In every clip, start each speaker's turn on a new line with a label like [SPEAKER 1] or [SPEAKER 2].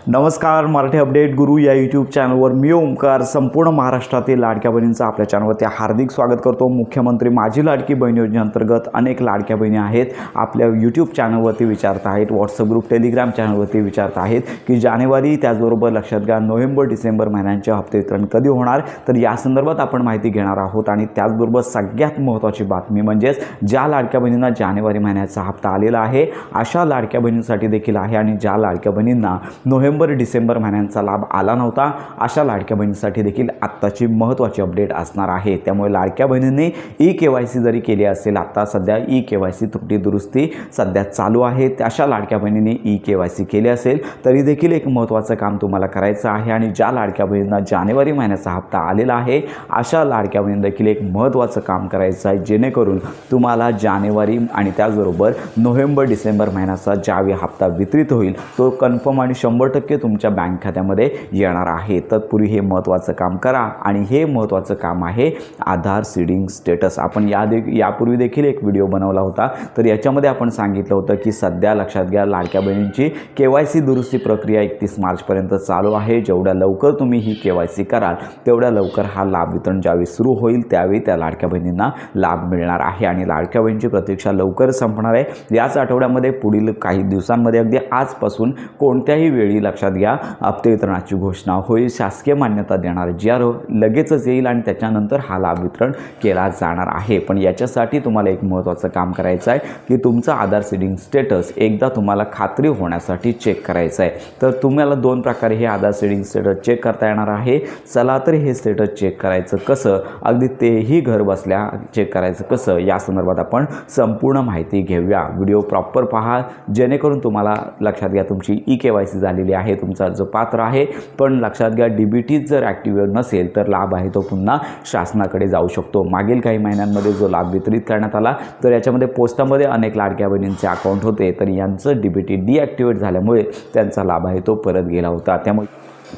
[SPEAKER 1] नमस्कार, मराठी अपडेट गुरु या यूट्यूब चॅनलवर मी ओमकार संपूर्ण महाराष्ट्रातील लाडक्या बहिणींचं आपल्या चॅनलवरती हार्दिक स्वागत करतो। मुख्यमंत्री माझी लाडकी बहीण योजनेअंतर्गत अनेक लाडक्या बहिणी आहेत आपल्या यूट्यूब चॅनलवरती विचारत आहेत, व्हॉट्सअप ग्रुप टेलिग्राम चॅनलवरती विचारत आहेत की जानेवारी त्याचबरोबर लक्षात घ्या नोव्हेंबर डिसेंबर महिन्यांचे हप्ते वितरण कधी होणार। तर या संदर्भात आपण माहिती घेणार आहोत आणि त्याचबरोबर सगळ्यात महत्त्वाची बातमी म्हणजेच ज्या लाडक्या बहिणींना जानेवारी महिन्याचा हप्ता आलेला आहे अशा लाडक्या बहिणींसाठी देखील आहे आणि ज्या लाडक्या बहिणींना नोव्हेंबर डिसेंबर महिन्यांचा लाभ आला नव्हता अशा लाडक्या बहिणींसाठी देखील आत्ताची महत्त्वाची अपडेट असणार आहे। त्यामुळे लाडक्या बहिणींनी ई-केवायसी जरी केली असेल, आता सध्या ई-केवायसी त्रुटी दुरुस्ती सध्या चालू आहे, अशा लाडक्या बहिणींनी ई-केवायसी केली असेल तरी देखील एक महत्त्वाचं काम तुम्हाला करायचं आहे आणि ज्या लाडक्या बहिणींना जानेवारी महिन्याचा हप्ता आलेला आहे अशा लाडक्या बहिणींना देखील एक महत्त्वाचं काम करायचं आहे, जेणेकरून तुम्हाला जानेवारी आणि त्याचबरोबर नोव्हेंबर डिसेंबर महिन्याचा ज्यावेळी हप्ता वितरित होईल तो कन्फर्म आणि 100% तुमच्या बँक खात्यामध्ये येणार आहे। तत्पूर्वी हे महत्त्वाचं काम करा आणि हे महत्त्वाचं काम आहे आधार सीडिंग स्टेटस। आपण यापूर्वी देखील एक व्हिडिओ बनवला होता, तर याच्यामध्ये आपण सांगितलं होतं की सध्या लक्षात घ्या लाडक्या बहिणींची केवायसी दुरुस्ती प्रक्रिया 31 मार्चपर्यंत चालू आहे। जेवढ्या लवकर तुम्ही ही केवायसी कराल तेवढ्या लवकर हा लाभ वितरण ज्यावेळी सुरू होईल त्यावेळी त्या लाडक्या बहिणींना लाभ मिळणार आहे आणि लाडक्या बहिणींची प्रतीक्षा लवकर संपणार आहे। याच आठवड्यामध्ये पुढील काही दिवसांमध्ये अगदी आजपासून कोणत्याही वेळी लक्षात घ्या हप्ते वितरणाची घोषणा होईल, शासकीय मान्यता देणार GR लगेचच येईल आणि त्याच्यानंतर हा लाभ वितरण केला जाणार आहे। पण याच्यासाठी तुम्हाला एक महत्त्वाचं काम करायचं आहे की तुमचा आधार सीडिंग स्टेटस एकदा तुम्हाला खात्री होण्यासाठी चेक करायचं आहे। तर तुम्हाला दोन प्रकारे हे आधार सीडिंग स्टेटस चेक करता येणार आहे। चला तर हे स्टेटस चेक करायचं कसं, अगदी तेही घर बसल्या चेक करायचं कसं या संदर्भात आपण संपूर्ण माहिती घेऊया। व्हिडिओ प्रॉपर पहा जेणेकरून तुम्हाला लक्षात घ्या तुमची ई-केवायसी झालेली आहे, तुमचा अर्ज पात्र आहे, पण लक्षात घ्या DBT जर ॲक्टिव्ह नसेल तर लाभ आहे तो पुन्हा शासनाकडे जाऊ शकतो। मागील काही महिन्यांमध्ये जो लाभ वितरित करण्यात आला तर याच्यामध्ये पोस्टामध्ये अनेक लाडक्या बहिणींचे अकाउंट होते, तर यांचं DBT डिॲक्टिवेट झाल्यामुळे त्यांचा लाभ आहे तो परत गेला होता।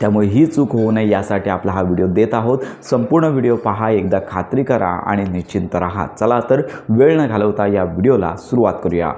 [SPEAKER 1] त्यामुळे ही चूक होऊ नये यासाठी आपला हा व्हिडिओ देत आहोत। संपूर्ण व्हिडिओ पहा, एकदा खात्री करा आणि निश्चिंत राहा। चला तर वेळ न घालवता या व्हिडिओला सुरुवात करूया।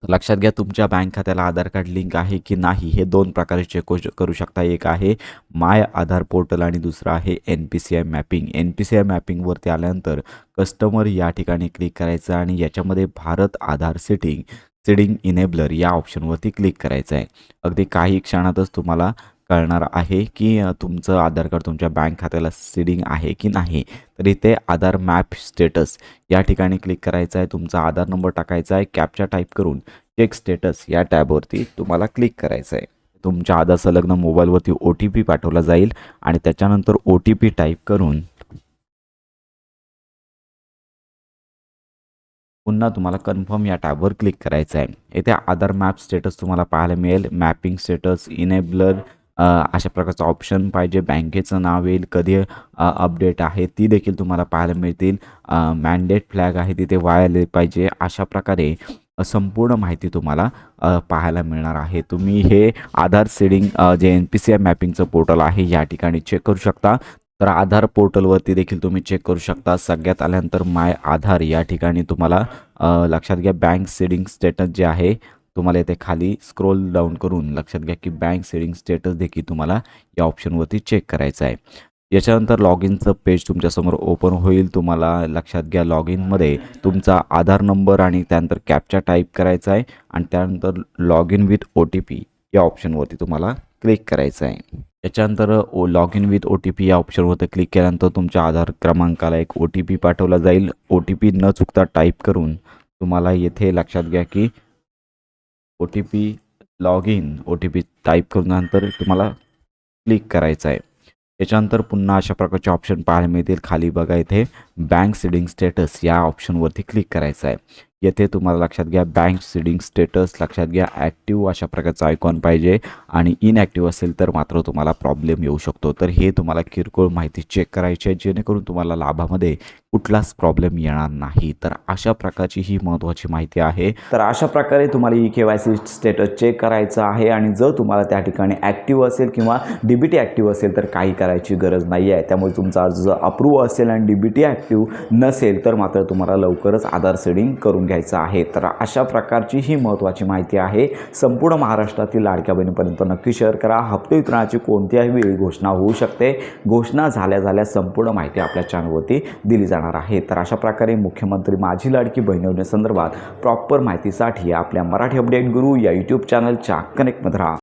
[SPEAKER 2] लक्षात घ्या तुमच्या बँक खात्याला आधार कार्ड लिंक आहे की नाही हे दोन प्रकारे चेक करू शकता। एक आहे माय आधार पोर्टल आणि दुसरं आहे NPCI मॅपिंग। NPCI मॅपिंगवरती आल्यानंतर कस्टमर या ठिकाणी क्लिक करायचं आणि याच्यामध्ये भारत आधार सीडिंग इनेबलर या ऑप्शनवरती क्लिक करायचं आहे। अगदी काही क्षणातच तुम्हाला कळणार आहे की तुमचं आधार कार्ड तुमच्या बँक खात्याला सीडिंग आहे की नाही। तर इथे आधार मॅप स्टेटस या ठिकाणी क्लिक करायचं आहे, तुमचा आधार नंबर टाकायचा आहे, कॅप्चा टाईप करून चेक स्टेटस या टॅबवरती तुम्हाला क्लिक करायचं आहे। तुमच्या आधार संलग्न मोबाईलवरती OTP पाठवला जाईल आणि त्याच्यानंतर OTP टाईप करून पुन्हा तुम्हाला कन्फर्म या टॅबवर क्लिक करायचं आहे। इथे आधार मॅप स्टेटस तुम्हाला पाहायला मिळेल, मॅपिंग स्टेटस इनेबलर अशा प्रकारचं ऑप्शन पाहिजे, बँकेचं नाव येईल, कधी अपडेट आहे ती देखील तुम्हाला पाहायला मिळतील, मॅन्डेट फ्लॅग आहे तिथे वाळले पाहिजे, अशा प्रकारे संपूर्ण माहिती तुम्हाला पाहायला मिळणार आहे। तुम्ही हे आधार सीडिंग जे NPCI मॅपिंगचं पोर्टल आहे या ठिकाणी चेक करू शकता। तर आधार पोर्टलवरती देखील तुम्ही चेक करू शकता। सगळ्यात आल्यानंतर माय आधार या ठिकाणी तुम्हाला लक्षात घ्या बँक सीडिंग स्टेटस जे आहे तुम्हाला इथे खाली स्क्रोल डाऊन करून लक्षात घ्या की बँक सीडिंग स्टेटस देखील तुम्हाला या ऑप्शनवरती चेक करायचं आहे। याच्यानंतर लॉग इनचं पेज तुमच्यासमोर ओपन होईल। तुम्हाला लक्षात घ्या लॉग इनमध्ये तुमचा आधार नंबर आणि त्यानंतर कॅप्चा टाईप करायचा आहे आणि त्यानंतर लॉग इन विथ OTP या ऑप्शनवरती तुम्हाला क्लिक करायचं आहे। याच्यानंतर लॉग इन विथ OTP या ऑप्शनवरती क्लिक केल्यानंतर तुमच्या आधार क्रमांकाला एक OTP पाठवला जाईल। OTP न चुकता टाईप करून तुम्हाला येथे लक्षात घ्या की OTP log in OTP type करून नंतर तुम्हाला क्लिक करायचं आहे। याच्यानंतर पुन्हा अशा प्रकारचे ऑप्शन पाहायला मिळतील। खाली बघा इथे बँक सीडिंग स्टेटस या ऑप्शनवरती क्लिक करायचं आहे। येथे तुम्हाला लक्षात घ्या बँक सीडिंग स्टेटस लक्षात घ्या ॲक्टिव्ह अशा प्रकारचा आयकॉन पाहिजे आणि इनॲक्टिव्ह असेल तर मात्र तुम्हाला प्रॉब्लेम येऊ शकतो। तर हे तुम्हाला किरकोळ माहिती चेक करायची आहे जेणेकरून तुम्हाला लाभामध्ये कुठलाच प्रॉब्लेम येणार नाही. तर अशा प्रकारची ही महत्त्वाची माहिती आहे.
[SPEAKER 1] तर अशा प्रकारे तुम्हाला KYC स्टेटस चेक करायचं आहे आणि जर तुम्हाला त्या ठिकाणी ॲक्टिव्ह असेल किंवा DBT ॲक्टिव्ह असेल तर काही करायची गरज नाही आहे. त्यामुळे तुमचा अर्ज जर अप्रूव्ह असेल आणि DBT ॲक्टिव्ह नसेल तर मात्र तुम्हाला लवकरच आधार सीडिंग करून घ्यायचं आहे. तर अशा प्रकारची ही महत्त्वाची माहिती आहे. संपूर्ण महाराष्ट्रातील लाडक्या बहिणीपर्यंत नक्की शेअर करा. हप्ते वितरणाची कोणत्याही वेळी घोषणा होऊ शकते. घोषणा झाल्या संपूर्ण माहिती आपल्या चॅनलवरती दिली जाणार आहे. तर अशा प्रकारे मुख्यमंत्री माझी लाडकी बहीण योजनेसंदर्भात प्रॉपर माहितीसाठी आपल्या मराठी अपडेट गुरु या यूट्यूब चॅनलच्या कनेक्टमध्ये राहा.